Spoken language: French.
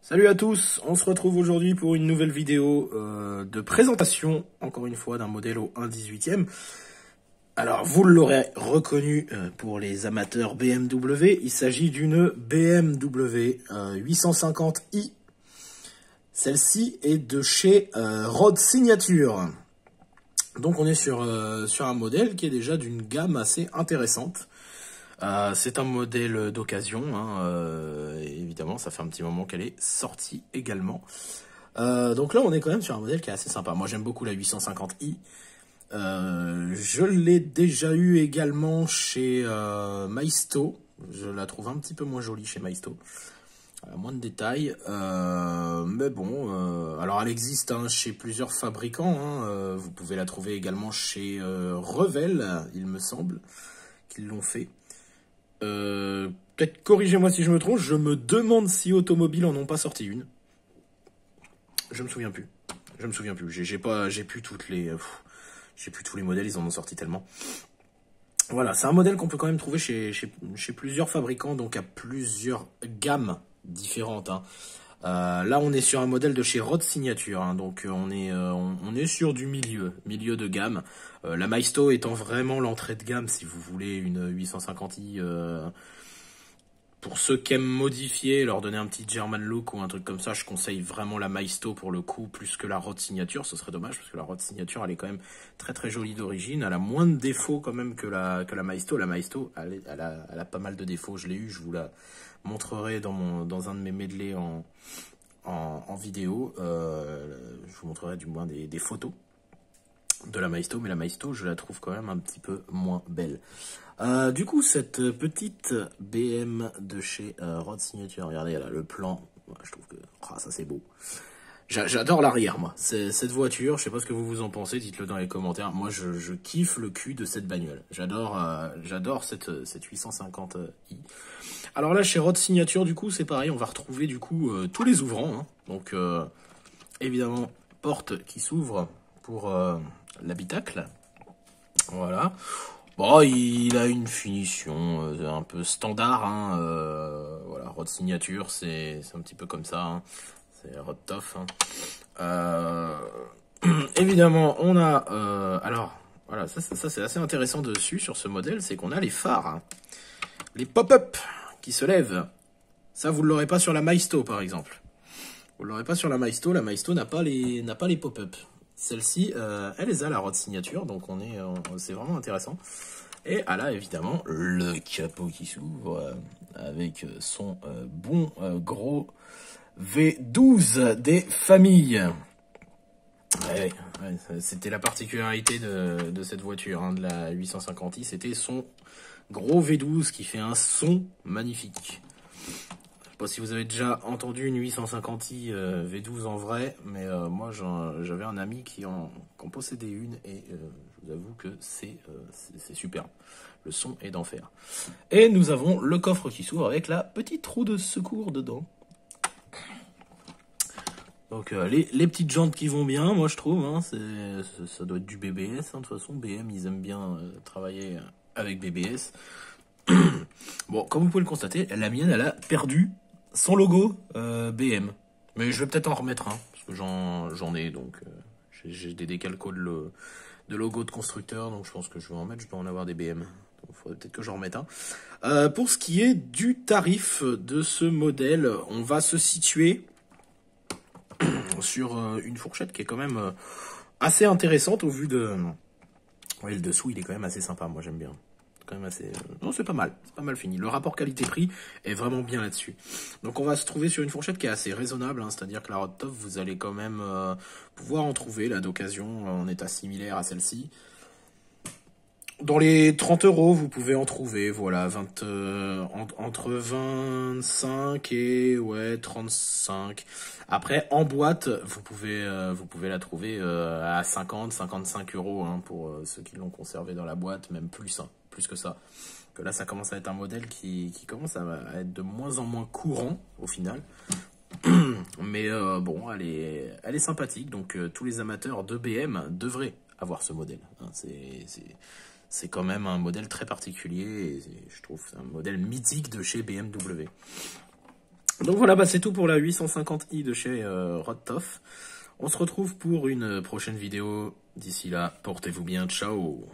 Salut à tous, on se retrouve aujourd'hui pour une nouvelle vidéo de présentation, encore une fois, d'un modèle au 1/18e. Alors, vous l'aurez reconnu pour les amateurs BMW, il s'agit d'une BMW 850i. Celle-ci est de chez Road Signature. Donc on est sur un modèle qui est déjà d'une gamme assez intéressante. C'est un modèle d'occasion, hein, évidemment, ça fait un petit moment qu'elle est sortie également. Donc là, on est quand même sur un modèle qui est assez sympa. Moi, j'aime beaucoup la 850i. Je l'ai déjà eu également chez Maisto. Je la trouve un petit peu moins jolie chez Maisto. Moins de détails. Mais bon, alors elle existe hein, chez plusieurs fabricants. Hein, vous pouvez la trouver également chez Revell, il me semble, qu'ils l'ont fait. Peut-être corrigez-moi si je me trompe, je me demande si Automobile en ont pas sorti une. Je me souviens plus. J'ai plus toutes les j'ai plus tous les modèles, ils en ont sorti tellement. Voilà, c'est un modèle qu'on peut quand même trouver chez plusieurs fabricants, donc à plusieurs gammes différentes. Hein. Là, on est sur un modèle de chez Road Signature, hein, donc on est sur du milieu de gamme. La Maisto étant vraiment l'entrée de gamme, si vous voulez une 850i, pour ceux qui aiment modifier, leur donner un petit German look ou un truc comme ça, je conseille vraiment la Maisto pour le coup, plus que la Road Signature. Ce serait dommage, parce que la Road Signature, elle est quand même très très jolie d'origine. Elle a moins de défauts quand même que la Maisto. La Maisto, elle a pas mal de défauts. Je l'ai eu, je vous la montrerai dans un de mes medley en vidéo. Je vous montrerai du moins des photos de la Maisto, mais la Maisto, je la trouve quand même un petit peu moins belle. Du coup, cette petite BM de chez Road Signature, regardez là, le plan, je trouve que ça c'est beau. J'adore l'arrière, moi. Cette voiture, je sais pas ce que vous en pensez, dites-le dans les commentaires. Moi, je kiffe le cul de cette bagnole. J'adore cette 850i. Alors là, chez Road Signature, du coup, c'est pareil, on va retrouver du coup tous les ouvrants. Hein. Donc, évidemment, porte qui s'ouvre pour l'habitacle. Voilà. Bon, il a une finition un peu standard. Hein, voilà, Road Signature, c'est un petit peu comme ça. Hein. C'est Road Tough. Hein. Évidemment, on a... alors, voilà, ça c'est assez intéressant dessus, sur ce modèle, c'est qu'on a les phares. Hein. Les pop-up qui se lèvent. Ça, vous ne l'aurez pas sur la Maisto, par exemple. Vous ne l'aurez pas sur la Maisto n'a pas les pop-up. Celle-ci, elle les a, la Road Signature, donc c'est vraiment intéressant. Et elle a évidemment le capot qui s'ouvre avec son bon gros V12 des familles. Ouais, c'était la particularité de cette voiture, hein, de la 850i, c'était son gros V12 qui fait un son magnifique. Je sais pas si vous avez déjà entendu une 850i V12 en vrai, mais moi j'avais un ami qui en possédait une et je vous avoue que c'est super. Le son est d'enfer. Et nous avons le coffre qui s'ouvre avec la petite roue de secours dedans. Donc les petites jantes qui vont bien, moi je trouve, hein, ça doit être du BBS, hein, de toute façon BM ils aiment bien travailler avec BBS. Bon, comme vous pouvez le constater, la mienne elle a perdu son logo BM. Mais je vais peut-être en remettre un, parce que j'en ai, donc j'ai des décalcos de logo de constructeur, donc je pense que je vais en mettre, je dois en avoir des BM. Il faudrait peut-être que j'en remette un. Pour ce qui est du tarif de ce modèle, on va se situer sur une fourchette qui est quand même assez intéressante au vu de... Ouais, le dessous, il est quand même assez sympa, moi j'aime bien. Quand même assez... Non, c'est pas mal fini. Le rapport qualité-prix est vraiment bien là-dessus. Donc on va se trouver sur une fourchette qui est assez raisonnable, hein, c'est-à-dire que la Road Tough, vous allez quand même pouvoir en trouver là d'occasion en état similaire à celle-ci. Dans les 30 €, vous pouvez en trouver, voilà, entre 25 et ouais 35. Après, en boîte, vous pouvez la trouver à 55 € hein, pour ceux qui l'ont conservé dans la boîte, même plus, hein, plus que ça. Que là, ça commence à être un modèle qui commence à être de moins en moins courant au final. Mais bon, elle est sympathique, donc tous les amateurs de BM devraient avoir ce modèle. Hein, c'est quand même un modèle très particulier et je trouve un modèle mythique de chez BMW. Donc voilà, bah c'est tout pour la 850i de chez Rottoff. On se retrouve pour une prochaine vidéo. D'ici là, portez-vous bien, ciao.